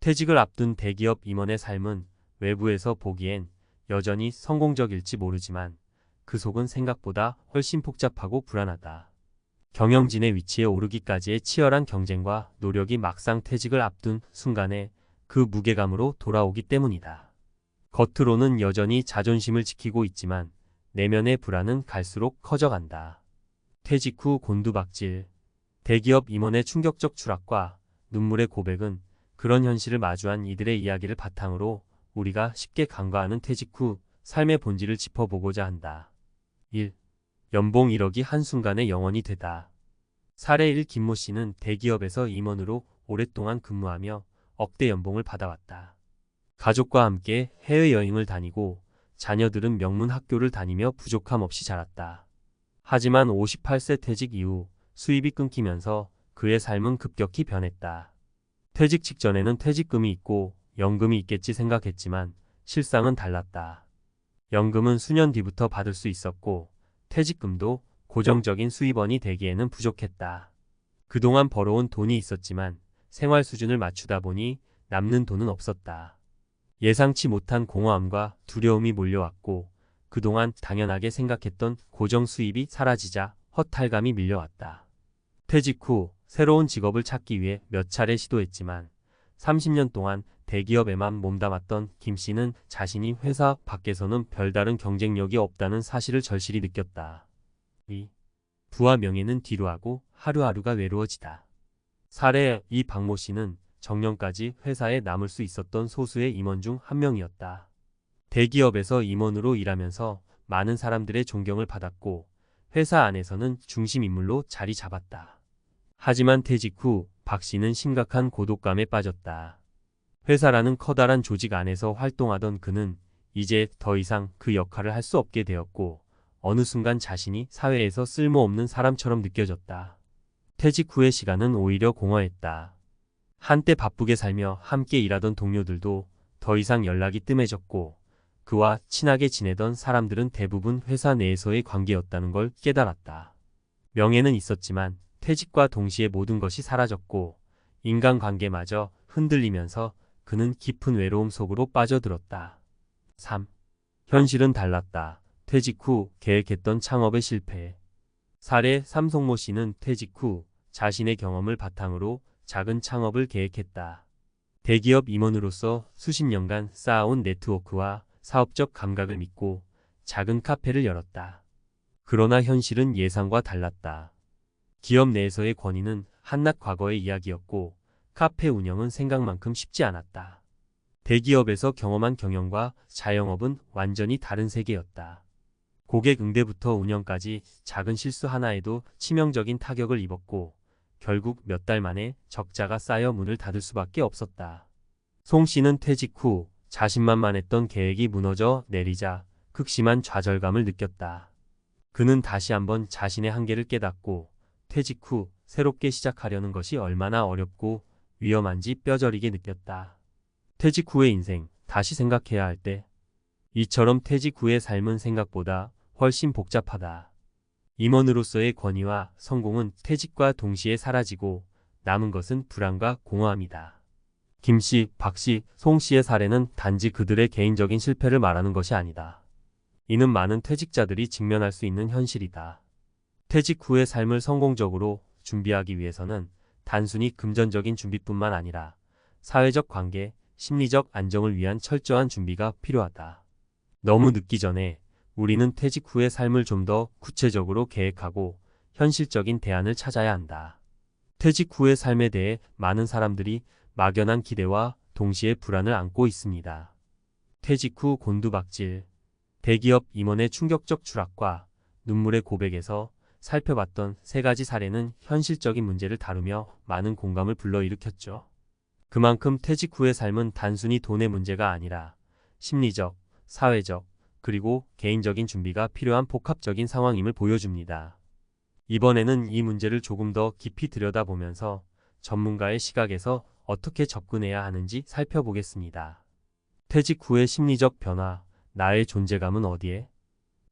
퇴직을 앞둔 대기업 임원의 삶은 외부에서 보기엔 여전히 성공적일지 모르지만 그 속은 생각보다 훨씬 복잡하고 불안하다. 경영진의 위치에 오르기까지의 치열한 경쟁과 노력이 막상 퇴직을 앞둔 순간에 그 무게감으로 돌아오기 때문이다. 겉으로는 여전히 자존심을 지키고 있지만 내면의 불안은 갈수록 커져간다. 퇴직 후 곤두박질. 대기업 임원의 충격적 추락과 눈물의 고백은 그런 현실을 마주한 이들의 이야기를 바탕으로 우리가 쉽게 간과하는 퇴직 후 삶의 본질을 짚어보고자 한다. 1. 연봉 1억이 한순간에 0원이 되다. 사례 1. 김모 씨는 대기업에서 임원으로 오랫동안 근무하며 억대 연봉을 받아왔다. 가족과 함께 해외여행을 다니고 자녀들은 명문 학교를 다니며 부족함 없이 자랐다. 하지만 58세 퇴직 이후 수입이 끊기면서 그의 삶은 급격히 변했다. 퇴직 직전에는 퇴직금이 있고 연금이 있겠지 생각했지만 실상은 달랐다. 연금은 수년 뒤부터 받을 수 있었고 퇴직금도 고정적인 수입원이 되기에는 부족했다. 그동안 벌어온 돈이 있었지만 생활 수준을 맞추다 보니 남는 돈은 없었다. 예상치 못한 공허함과 두려움이 몰려왔고 그동안 당연하게 생각했던 고정 수입이 사라지자 허탈감이 밀려왔다. 퇴직 후 새로운 직업을 찾기 위해 몇 차례 시도했지만 30년 동안 대기업에만 몸담았던 김 씨는 자신이 회사 밖에서는 별다른 경쟁력이 없다는 사실을 절실히 느꼈다. 2. 부와 명예는 뒤로하고 하루하루가 외로워지다. 사례 2. 박모 씨는 정년까지 회사에 남을 수 있었던 소수의 임원 중 한 명이었다. 대기업에서 임원으로 일하면서 많은 사람들의 존경을 받았고 회사 안에서는 중심 인물로 자리 잡았다. 하지만 퇴직 후 박 씨는 심각한 고독감에 빠졌다. 회사라는 커다란 조직 안에서 활동하던 그는 이제 더 이상 그 역할을 할 수 없게 되었고 어느 순간 자신이 사회에서 쓸모없는 사람처럼 느껴졌다. 퇴직 후의 시간은 오히려 공허했다. 한때 바쁘게 살며 함께 일하던 동료들도 더 이상 연락이 뜸해졌고 그와 친하게 지내던 사람들은 대부분 회사 내에서의 관계였다는 걸 깨달았다. 명예는 있었지만 퇴직과 동시에 모든 것이 사라졌고 인간관계마저 흔들리면서 그는 깊은 외로움 속으로 빠져들었다. 3. 현실은 달랐다. 퇴직 후 계획했던 창업의 실패. 사례 3. 송모 씨는 퇴직 후 자신의 경험을 바탕으로 작은 창업을 계획했다. 대기업 임원으로서 수십 년간 쌓아온 네트워크와 사업적 감각을 믿고 작은 카페를 열었다. 그러나 현실은 예상과 달랐다. 기업 내에서의 권위는 한낱 과거의 이야기였고 카페 운영은 생각만큼 쉽지 않았다. 대기업에서 경험한 경영과 자영업은 완전히 다른 세계였다. 고객 응대부터 운영까지 작은 실수 하나에도 치명적인 타격을 입었고 결국 몇 달 만에 적자가 쌓여 문을 닫을 수밖에 없었다. 송 씨는 퇴직 후 자신만만했던 계획이 무너져 내리자 극심한 좌절감을 느꼈다. 그는 다시 한번 자신의 한계를 깨닫고 퇴직 후 새롭게 시작하려는 것이 얼마나 어렵고 위험한지 뼈저리게 느꼈다. 퇴직 후의 인생, 다시 생각해야 할 때. 이처럼 퇴직 후의 삶은 생각보다 훨씬 복잡하다. 임원으로서의 권위와 성공은 퇴직과 동시에 사라지고 남은 것은 불안과 공허함이다. 김 씨, 박 씨, 송 씨의 사례는 단지 그들의 개인적인 실패를 말하는 것이 아니다. 이는 많은 퇴직자들이 직면할 수 있는 현실이다. 퇴직 후의 삶을 성공적으로 준비하기 위해서는 단순히 금전적인 준비뿐만 아니라 사회적 관계, 심리적 안정을 위한 철저한 준비가 필요하다. 너무 늦기 전에 우리는 퇴직 후의 삶을 좀 더 구체적으로 계획하고 현실적인 대안을 찾아야 한다. 퇴직 후의 삶에 대해 많은 사람들이 막연한 기대와 동시에 불안을 안고 있습니다. 퇴직 후 곤두박질. 대기업 임원의 충격적 추락과 눈물의 고백에서 살펴봤던 세 가지 사례는 현실적인 문제를 다루며 많은 공감을 불러일으켰죠. 그만큼 퇴직 후의 삶은 단순히 돈의 문제가 아니라 심리적, 사회적, 그리고 개인적인 준비가 필요한 복합적인 상황임을 보여줍니다. 이번에는 이 문제를 조금 더 깊이 들여다보면서 전문가의 시각에서 어떻게 접근해야 하는지 살펴보겠습니다. 퇴직 후의 심리적 변화, 나의 존재감은 어디에?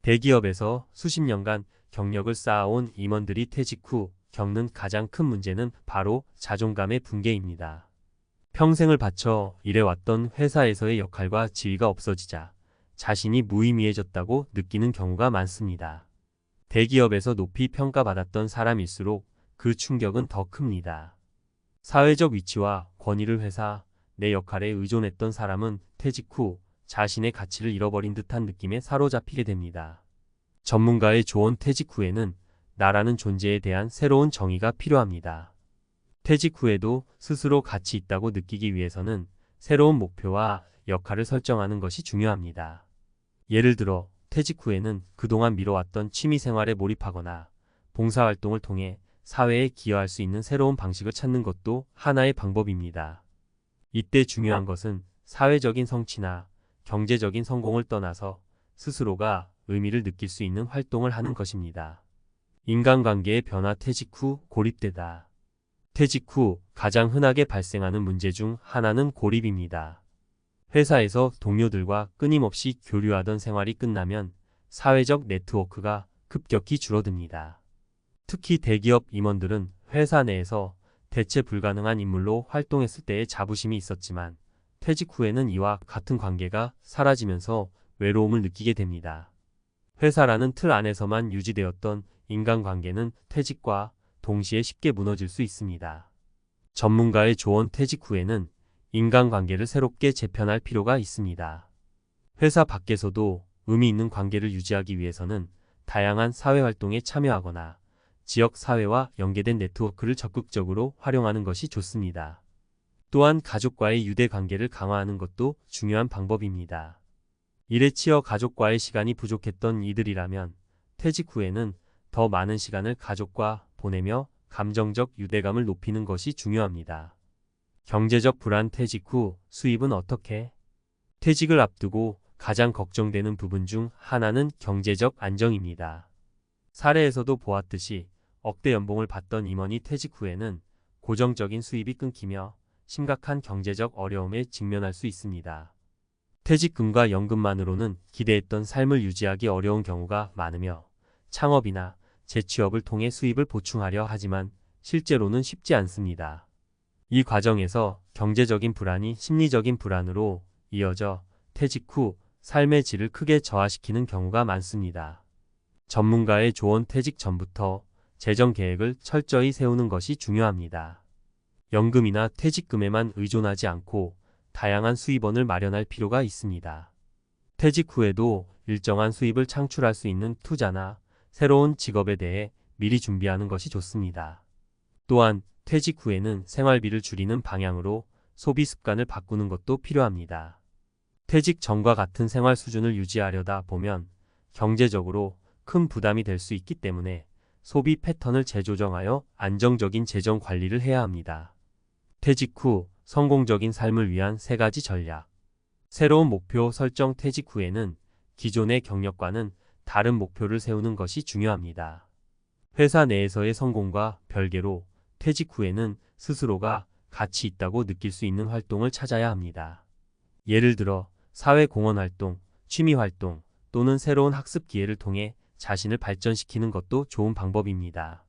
대기업에서 수십 년간 경력을 쌓아온 임원들이 퇴직 후 겪는 가장 큰 문제는 바로 자존감의 붕괴입니다. 평생을 바쳐 일해왔던 회사에서의 역할과 지위가 없어지자 자신이 무의미해졌다고 느끼는 경우가 많습니다. 대기업에서 높이 평가받았던 사람일수록 그 충격은 더 큽니다. 사회적 위치와 권위를 회사 내 역할에 의존했던 사람은 퇴직 후 자신의 가치를 잃어버린 듯한 느낌에 사로잡히게 됩니다. 전문가의 조언: 퇴직 후에는 나라는 존재에 대한 새로운 정의가 필요합니다. 퇴직 후에도 스스로 가치 있다고 느끼기 위해서는 새로운 목표와 역할을 설정하는 것이 중요합니다. 예를 들어 퇴직 후에는 그동안 미뤄왔던 취미생활에 몰입하거나 봉사활동을 통해 사회에 기여할 수 있는 새로운 방식을 찾는 것도 하나의 방법입니다. 이때 중요한 것은 사회적인 성취나 경제적인 성공을 떠나서 스스로가 의미를 느낄 수 있는 활동을 하는 것입니다. 인간관계의 변화: 퇴직 후 고립되다. 퇴직 후 가장 흔하게 발생하는 문제 중 하나는 고립입니다. 회사에서 동료들과 끊임없이 교류하던 생활이 끝나면 사회적 네트워크가 급격히 줄어듭니다. 특히 대기업 임원들은 회사 내에서 대체 불가능한 인물로 활동했을 때의 자부심이 있었지만 퇴직 후에는 이와 같은 관계가 사라지면서 외로움을 느끼게 됩니다. 회사라는 틀 안에서만 유지되었던 인간관계는 퇴직과 동시에 쉽게 무너질 수 있습니다. 전문가의 조언: 퇴직 후에는 인간관계를 새롭게 재편할 필요가 있습니다. 회사 밖에서도 의미 있는 관계를 유지하기 위해서는 다양한 사회활동에 참여하거나 지역 사회와 연계된 네트워크를 적극적으로 활용하는 것이 좋습니다. 또한 가족과의 유대관계를 강화하는 것도 중요한 방법입니다. 일에 치여 가족과의 시간이 부족했던 이들이라면 퇴직 후에는 더 많은 시간을 가족과 보내며 감정적 유대감을 높이는 것이 중요합니다. 경제적 불안: 퇴직 후 수입은 어떻게? 퇴직을 앞두고 가장 걱정되는 부분 중 하나는 경제적 안정입니다. 사례에서도 보았듯이 억대 연봉을 받던 임원이 퇴직 후에는 고정적인 수입이 끊기며 심각한 경제적 어려움에 직면할 수 있습니다. 퇴직금과 연금만으로는 기대했던 삶을 유지하기 어려운 경우가 많으며 창업이나 재취업을 통해 수입을 보충하려 하지만 실제로는 쉽지 않습니다. 이 과정에서 경제적인 불안이 심리적인 불안으로 이어져 퇴직 후 삶의 질을 크게 저하시키는 경우가 많습니다. 전문가의 조언: 퇴직 전부터 재정 계획을 철저히 세우는 것이 중요합니다. 연금이나 퇴직금에만 의존하지 않고 다양한 수입원을 마련할 필요가 있습니다. 퇴직 후에도 일정한 수입을 창출할 수 있는 투자나 새로운 직업에 대해 미리 준비하는 것이 좋습니다. 또한 퇴직 후에는 생활비를 줄이는 방향으로 소비 습관을 바꾸는 것도 필요합니다. 퇴직 전과 같은 생활 수준을 유지하려다 보면 경제적으로 큰 부담이 될 수 있기 때문에 소비 패턴을 재조정하여 안정적인 재정 관리를 해야 합니다. 퇴직 후 성공적인 삶을 위한 3가지 전략. 새로운 목표 설정: 퇴직 후에는 기존의 경력과는 다른 목표를 세우는 것이 중요합니다. 회사 내에서의 성공과 별개로 퇴직 후에는 스스로가 가치 있다고 느낄 수 있는 활동을 찾아야 합니다. 예를 들어 사회공헌 활동, 취미 활동 또는 새로운 학습 기회를 통해 자신을 발전시키는 것도 좋은 방법입니다.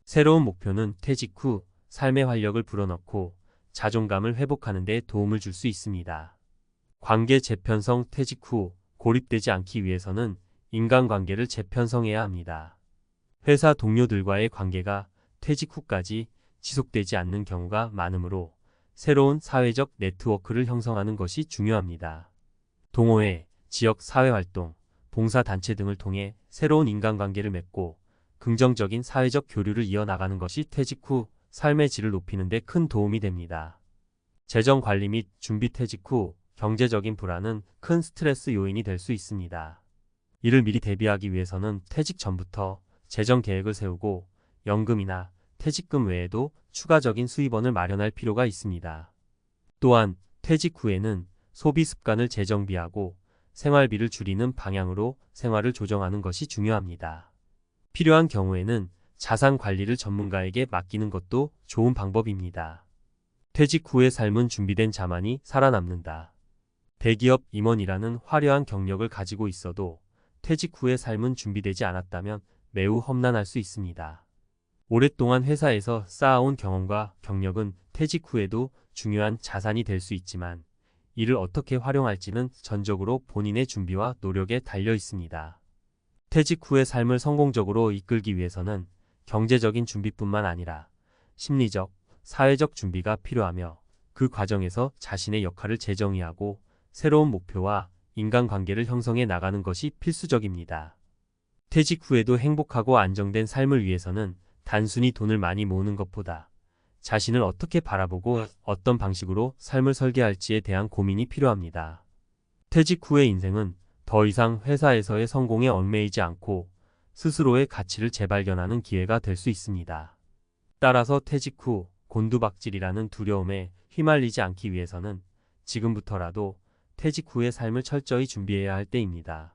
새로운 목표는 퇴직 후 삶의 활력을 불어넣고 자존감을 회복하는 데 도움을 줄 수 있습니다. 관계 재편성: 퇴직 후 고립되지 않기 위해서는 인간관계를 재편성해야 합니다. 회사 동료들과의 관계가 퇴직 후까지 지속되지 않는 경우가 많으므로 새로운 사회적 네트워크를 형성하는 것이 중요합니다. 동호회, 지역 사회활동, 봉사단체 등을 통해 새로운 인간관계를 맺고 긍정적인 사회적 교류를 이어나가는 것이 퇴직 후 삶의 질을 높이는 데 큰 도움이 됩니다. 재정 관리 및 준비: 퇴직 후 경제적인 불안은 큰 스트레스 요인이 될 수 있습니다. 이를 미리 대비하기 위해서는 퇴직 전부터 재정 계획을 세우고 연금이나 퇴직금 외에도 추가적인 수입원을 마련할 필요가 있습니다. 또한 퇴직 후에는 소비 습관을 재정비하고 생활비를 줄이는 방향으로 생활을 조정하는 것이 중요합니다. 필요한 경우에는 자산 관리를 전문가에게 맡기는 것도 좋은 방법입니다. 퇴직 후의 삶은 준비된 자만이 살아남는다. 대기업 임원이라는 화려한 경력을 가지고 있어도 퇴직 후의 삶은 준비되지 않았다면 매우 험난할 수 있습니다. 오랫동안 회사에서 쌓아온 경험과 경력은 퇴직 후에도 중요한 자산이 될 수 있지만 이를 어떻게 활용할지는 전적으로 본인의 준비와 노력에 달려 있습니다. 퇴직 후의 삶을 성공적으로 이끌기 위해서는 경제적인 준비뿐만 아니라 심리적, 사회적 준비가 필요하며 그 과정에서 자신의 역할을 재정의하고 새로운 목표와 인간관계를 형성해 나가는 것이 필수적입니다. 퇴직 후에도 행복하고 안정된 삶을 위해서는 단순히 돈을 많이 모으는 것보다 자신을 어떻게 바라보고 어떤 방식으로 삶을 설계할지에 대한 고민이 필요합니다. 퇴직 후의 인생은 더 이상 회사에서의 성공에 얽매이지 않고 스스로의 가치를 재발견하는 기회가 될 수 있습니다. 따라서 퇴직 후 곤두박질이라는 두려움에 휘말리지 않기 위해서는 지금부터라도 퇴직 후의 삶을 철저히 준비해야 할 때입니다.